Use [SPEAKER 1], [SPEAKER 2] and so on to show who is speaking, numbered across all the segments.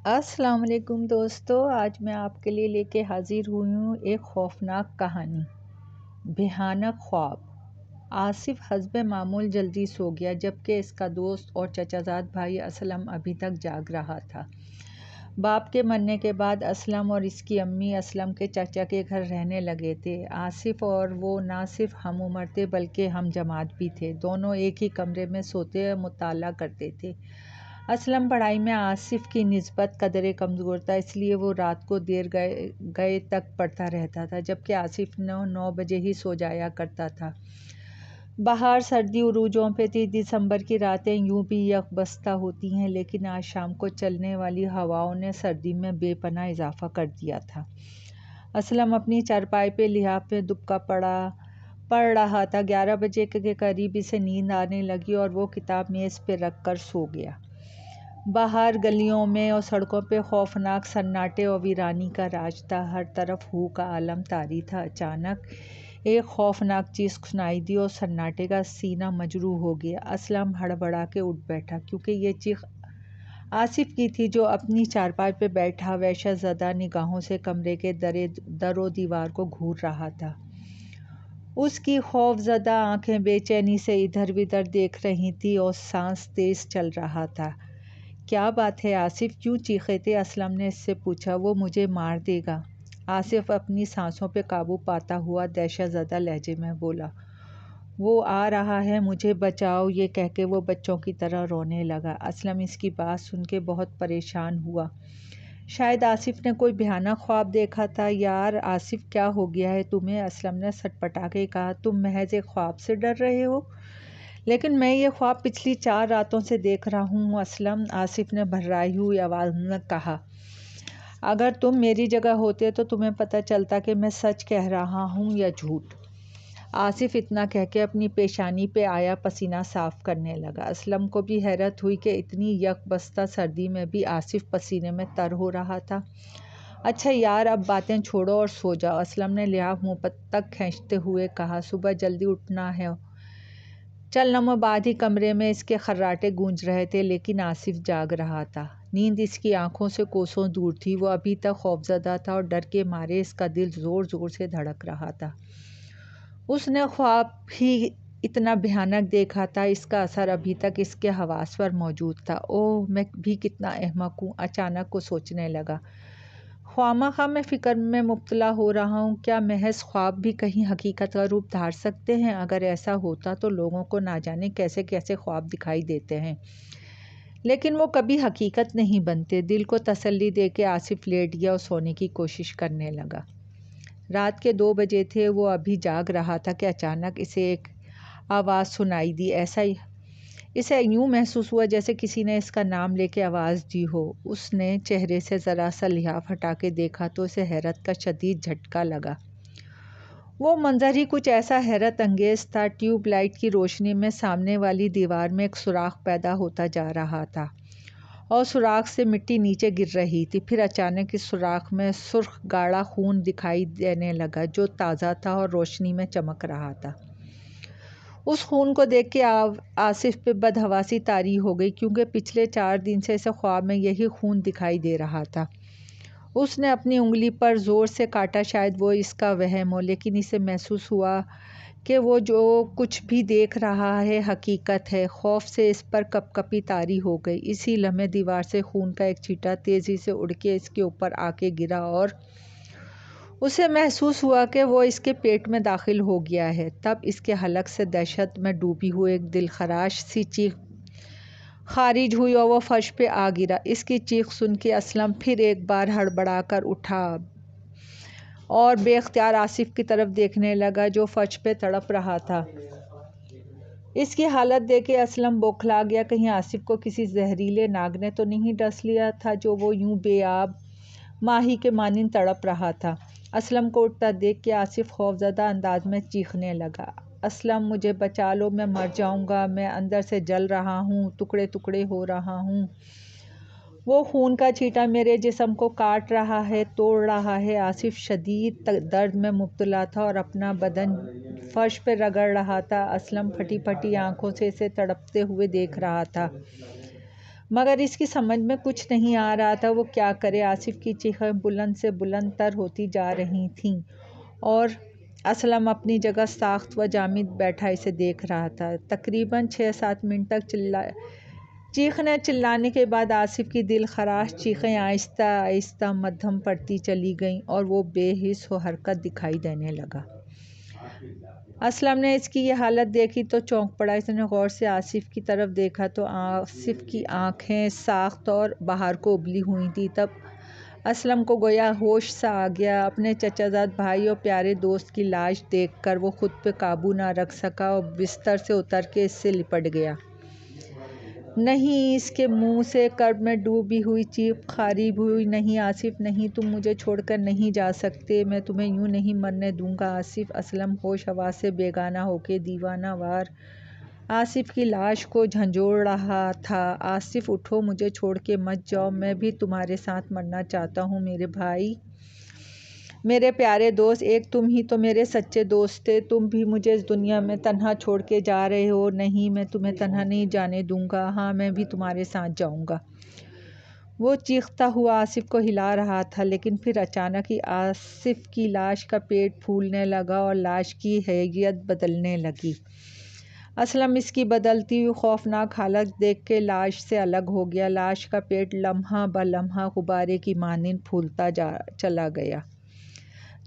[SPEAKER 1] السلام علیکم دوستو، آج میں آپ کے لیے لے کے حاضر ہوئی ہوں ایک خوفناک کہانی، بھیانک خواب۔ آصف حسب معمول جلدی سو گیا، جبکہ اس کا دوست اور چچا زاد بھائی اسلم ابھی تک جاگ رہا تھا۔ باپ کے مرنے کے بعد اسلم اور اس کی امی اسلم کے چچا کے گھر رہنے لگے تھے۔ آصف اور وہ نہ صرف ہم عمر تھے بلکہ ہم جماعت بھی تھے۔ دونوں ایک ہی کمرے میں سوتے اور مطالعہ کرتے تھے۔ اسلم پڑھائی میں آصف کی نسبت قدرے کمزور تھا، اس لیے وہ رات کو دیر گئے تک پڑھتا رہتا تھا، جبکہ آصف 9 بجے ہی سو جایا کرتا تھا۔ باہر سردی عروجوں پہ تھی۔ دسمبر کی راتیں یوں بھی یک بستہ ہوتی ہیں، لیکن آج شام کو چلنے والی ہواؤں نے سردی میں بے پناہ اضافہ کر دیا تھا۔ اسلم اپنی چارپائی پہ لحاف میں دبکا پڑھ رہا تھا۔ 11 بجے کے قریب اسے نیند آنے لگی اور وہ کتاب میز پہ رکھ کر سو گیا۔ باہر گلیوں میں اور سڑکوں پہ خوفناک سناٹے اور ویرانی کا راج تھا۔ ہر طرف ہو کا عالم طاری تھا۔ اچانک ایک خوفناک چیخ سنائی دی اور سناٹے کا سینہ مجروح ہو گیا۔ اسلم ہڑبڑا کے اٹھ بیٹھا، کیونکہ یہ چیخ آصف کی تھی، جو اپنی چارپائی پہ بیٹھا وحشت زدہ نگاہوں سے کمرے کے در و دیوار کو گھور رہا تھا۔ اس کی خوف زدہ آنکھیں بے چینی سے ادھر بدھر دیکھ رہی تھیں اور سانس تیز چل رہا تھا۔ کیا بات ہے آصف، کیوں چیخے تھے؟ اسلم نے اس سے پوچھا۔ وہ مجھے مار دے گا، آصف اپنی سانسوں پہ قابو پاتا ہوا دہشت زدہ لہجے میں بولا۔ وہ آ رہا ہے، مجھے بچاؤ، یہ کہہ کے وہ بچوں کی طرح رونے لگا۔ اسلم اس کی بات سن کے بہت پریشان ہوا۔ شاید آصف نے کوئی بھیانک خواب دیکھا تھا۔ یار آصف، کیا ہو گیا ہے تمہیں؟ اسلم نے سٹپٹا کے کہا۔ تم محض ایک خواب سے ڈر رہے ہو؟ لیکن میں یہ خواب پچھلی 4 راتوں سے دیکھ رہا ہوں اسلم، آصف نے بھررائی ہوئی آواز میں کہا۔ اگر تم میری جگہ ہوتے تو تمہیں پتہ چلتا کہ میں سچ کہہ رہا ہوں یا جھوٹ۔ آصف اتنا کہہ کے اپنی پیشانی پہ آیا پسینہ صاف کرنے لگا۔ اسلم کو بھی حیرت ہوئی کہ اتنی یک بستہ سردی میں بھی آصف پسینے میں تر ہو رہا تھا۔ اچھا یار، اب باتیں چھوڑو اور سو جاؤ، اسلم نے لحاف منہ تک کھینچتے ہوئے کہا۔ صبح جلدی اٹھنا ہے۔ چل نمو بعد ہی کمرے میں اس کے خراٹے گونج رہے تھے، لیکن آصف جاگ رہا تھا۔ نیند اس کی آنکھوں سے کوسوں دور تھی۔ وہ ابھی تک خوفزدہ تھا اور ڈر کے مارے اس کا دل زور زور سے دھڑک رہا تھا۔ اس نے خواب ہی اتنا بھیانک دیکھا تھا، اس کا اثر ابھی تک اس کے حواس پر موجود تھا۔ اوہ، میں بھی کتنا احمق ہوں، اچانک وہ سوچنے لگا۔ خواہ میں فکر میں مبتلا ہو رہا ہوں۔ کیا محض خواب بھی کہیں حقیقت کا روپ دھار سکتے ہیں؟ اگر ایسا ہوتا تو لوگوں کو نہ جانے کیسے کیسے خواب دکھائی دیتے ہیں، لیکن وہ کبھی حقیقت نہیں بنتے۔ دل کو تسلی دے کے آصف لیٹ گیا اور سونے کی کوشش کرنے لگا۔ رات کے 2 بجے تھے۔ وہ ابھی جاگ رہا تھا کہ اچانک اسے ایک آواز سنائی دی۔ اسے یوں محسوس ہوا جیسے کسی نے اس کا نام لے کے آواز دی ہو۔ اس نے چہرے سے ذرا سا لحاف ہٹا کے دیکھا تو اسے حیرت کا شدید جھٹکا لگا۔ وہ منظر ہی کچھ ایسا حیرت انگیز تھا۔ ٹیوب لائٹ کی روشنی میں سامنے والی دیوار میں ایک سوراخ پیدا ہوتا جا رہا تھا اور سوراخ سے مٹی نیچے گر رہی تھی۔ پھر اچانک اس سوراخ میں سرخ گاڑھا خون دکھائی دینے لگا، جو تازہ تھا اور روشنی میں چمک رہا تھا۔ اس خون کو دیکھ کے آصف پہ بدحواسی طاری ہو گئی، کیونکہ پچھلے 4 دن سے اسے خواب میں یہی خون دکھائی دے رہا تھا۔ اس نے اپنی انگلی پر زور سے کاٹا، شاید وہ اس کا وہم ہو، لیکن اسے محسوس ہوا کہ وہ جو کچھ بھی دیکھ رہا ہے حقیقت ہے۔ خوف سے اس پر کپکپی طاری ہو گئی۔ اسی لمحے دیوار سے خون کا ایک چھینٹا تیزی سے اڑ کے اس کے اوپر آ کے گرا اور اسے محسوس ہوا کہ وہ اس کے پیٹ میں داخل ہو گیا ہے۔ تب اس کے حلق سے دہشت میں ڈوبی ہوئی ایک دلخراش سی چیخ خارج ہوئی اور وہ فرش پہ آ گرا۔ اس کی چیخ سن کے اسلم پھر ایک بار ہڑبڑا کر اٹھا اور بے اختیار آصف کی طرف دیکھنے لگا، جو فرش پہ تڑپ رہا تھا۔ اس کی حالت دیکھ کے اسلم بوکھلا گیا۔ کہیں آصف کو کسی زہریلے ناگ نے تو نہیں ڈس لیا تھا، جو وہ یوں بے آب ماہی کے مانند تڑپ رہا تھا۔ اسلم کو اٹھتا دیکھ کے آصف خوفزدہ انداز میں چیخنے لگا۔ اسلم، مجھے بچا لو، میں مر جاؤں گا، میں اندر سے جل رہا ہوں، ٹکڑے ٹکڑے ہو رہا ہوں۔ وہ خون کا چھینٹا میرے جسم کو کاٹ رہا ہے، توڑ رہا ہے۔ آصف شدید درد میں مبتلا تھا اور اپنا بدن فرش پہ رگڑ رہا تھا۔ اسلم پھٹی پھٹی آنکھوں سے اسے تڑپتے ہوئے دیکھ رہا تھا۔ مگر اس کی سمجھ میں کچھ نہیں آ رہا تھا وہ کیا کرے۔ آصف کی چیخیں بلند سے بلند تر ہوتی جا رہی تھیں اور اسلم اپنی جگہ ساخت و جامد بیٹھا اسے دیکھ رہا تھا۔ تقریباً 6-7 منٹ تک چیخنے چلانے کے بعد آصف کی دل خراش چیخیں آہستہ آہستہ مدھم پڑتی چلی گئیں اور وہ بے حس و حرکت دکھائی دینے لگا۔ اسلم نے اس کی یہ حالت دیکھی تو چونک پڑا۔ اس نے غور سے آصف کی طرف دیکھا تو آصف کی آنکھیں ساخت اور باہر کو ابلی ہوئی تھیں۔ تب اسلم کو گویا ہوش سا آ گیا۔ اپنے چچا زاد بھائی اور پیارے دوست کی لاش دیکھ کر وہ خود پہ قابو نہ رکھ سکا اور بستر سے اتر کے اس سے لپٹ گیا۔ نہیں، اس کے منہ سے کرب میں ڈوبی ہوئی چیخ خارج ہوئی، نہیں آصف، نہیں، تم مجھے چھوڑ کر نہیں جا سکتے، میں تمہیں یوں نہیں مرنے دوں گا آصف۔ اسلم ہوش حواس سے بیگانہ ہو کے دیوانہ وار آصف کی لاش کو جھنجھوڑ رہا تھا۔ آصف اٹھو، مجھے چھوڑ کے مت جاؤ، میں بھی تمہارے ساتھ مرنا چاہتا ہوں میرے بھائی، میرے پیارے دوست، ایک تم ہی تو میرے سچے دوست تھے، تم بھی مجھے اس دنیا میں تنہا چھوڑ کے جا رہے ہو۔ نہیں، میں تمہیں تنہا نہیں جانے دوں گا، ہاں میں بھی تمہارے ساتھ جاؤں گا۔ وہ چیختا ہوا آصف کو ہلا رہا تھا، لیکن پھر اچانک ہی آصف کی لاش کا پیٹ پھولنے لگا اور لاش کی ہیئت بدلنے لگی۔ اسلم اس کی بدلتی ہوئی خوفناک حالت دیکھ کے لاش سے الگ ہو گیا۔ لاش کا پیٹ لمحہ بہ لمحہ غبارے کی مانند پھولتا چلا گیا۔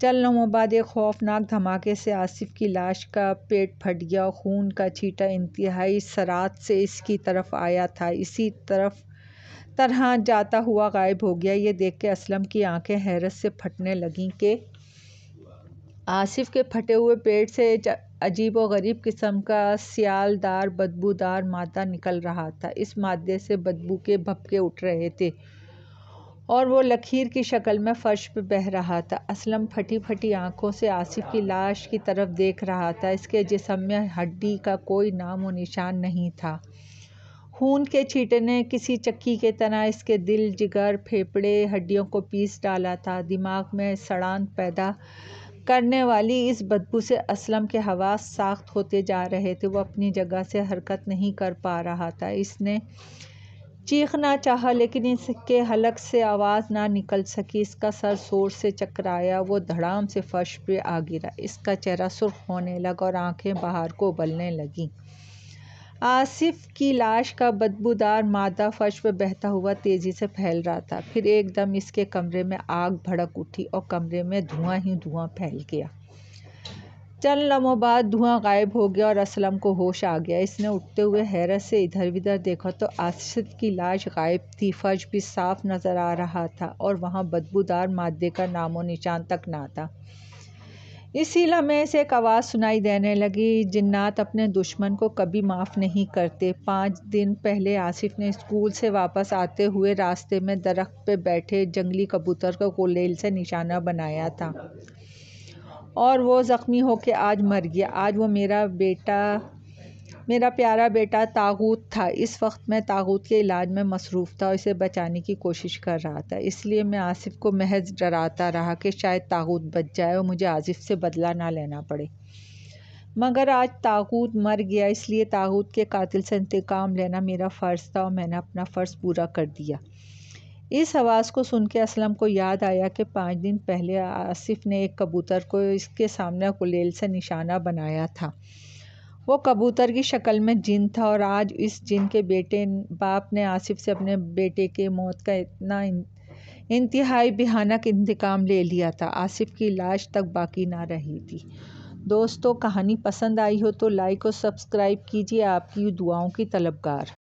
[SPEAKER 1] چند لمحوں بعد ایک خوفناک دھماکے سے آصف کی لاش کا پیٹ پھٹ گیا اور خون کا چھینٹا انتہائی سرعت سے اس کی طرف آیا تھا اسی طرح جاتا ہوا غائب ہو گیا۔ یہ دیکھ کے اسلم کی آنکھیں حیرت سے پھٹنے لگیں کہ آصف کے پھٹے ہوئے پیٹ سے ایک عجیب و غریب قسم کا سیالدار بدبودار مادہ نکل رہا تھا۔ اس مادے سے بدبو کے بھپکے اٹھ رہے تھے اور وہ لکیر کی شکل میں فرش پہ بہہ رہا تھا۔ اسلم پھٹی پھٹی آنکھوں سے آصف کی لاش کی طرف دیکھ رہا تھا۔ اس کے جسم میں ہڈی کا کوئی نام و نشان نہیں تھا۔ خون کے چھینٹے نے کسی چکی کی طرح اس کے دل، جگر، پھیپھڑے، ہڈیوں کو پیس ڈالا تھا۔ دماغ میں سڑان پیدا کرنے والی اس بدبو سے اسلم کے حواس ساخت ہوتے جا رہے تھے۔ وہ اپنی جگہ سے حرکت نہیں کر پا رہا تھا۔ اس نے چیخنا چاہا لیکن اس کے حلق سے آواز نہ نکل سکی۔ اس کا سر زور سے چکرایا، وہ دھڑام سے فرش پہ آ گرا۔ اس کا چہرہ سرخ ہونے لگا اور آنکھیں باہر کو ابلنے لگیں۔ آصف کی لاش کا بدبودار مادہ فرش پہ بہتا ہوا تیزی سے پھیل رہا تھا۔ پھر ایک دم اس کے کمرے میں آگ بھڑک اٹھی اور کمرے میں دھواں ہی دھواں پھیل گیا۔ چند لمحوں بعد دھواں غائب ہو گیا اور اسلم کو ہوش آ گیا۔ اس نے اٹھتے ہوئے حیرت سے ادھر بدھر دیکھا تو آصف کی لاش غائب تھی، فرش بھی صاف نظر آ رہا تھا اور وہاں بدبودار مادے کا نام و نشان تک نہ تھا۔ اسی لمحے سے ایک آواز سنائی دینے لگی، جنات اپنے دشمن کو کبھی معاف نہیں کرتے۔ 5 دن پہلے آصف نے اسکول سے واپس آتے ہوئے راستے میں درخت پہ بیٹھے جنگلی کبوتر کو غلیل سے نشانہ بنایا تھا اور وہ زخمی ہو کے آج مر گیا۔ آج وہ میرا پیارا بیٹا طاغوت تھا۔ اس وقت میں طاغوت کے علاج میں مصروف تھا اور اسے بچانے کی کوشش کر رہا تھا۔ اس لیے میں آصف کو محض ڈراتا رہا کہ شاید طاغوت بچ جائے اور مجھے آصف سے بدلہ نہ لینا پڑے۔ مگر آج طاغوت مر گیا، اس لیے طاغوت کے قاتل سے انتقام لینا میرا فرض تھا اور میں نے اپنا فرض پورا کر دیا۔ اس آواز کو سن کے اسلم کو یاد آیا کہ 5 دن پہلے آصف نے ایک کبوتر کو اس کے سامنے غلیل سے نشانہ بنایا تھا۔ وہ کبوتر کی شکل میں جن تھا اور آج اس جن کے باپ نے آصف سے اپنے بیٹے کے موت کا اتنا انتہائی بھیانک انتقام لے لیا تھا۔ آصف کی لاش تک باقی نہ رہی تھی۔ دوستو، کہانی پسند آئی ہو تو لائک اور سبسکرائب کیجیے۔ آپ کی دعاؤں کی طلبگار۔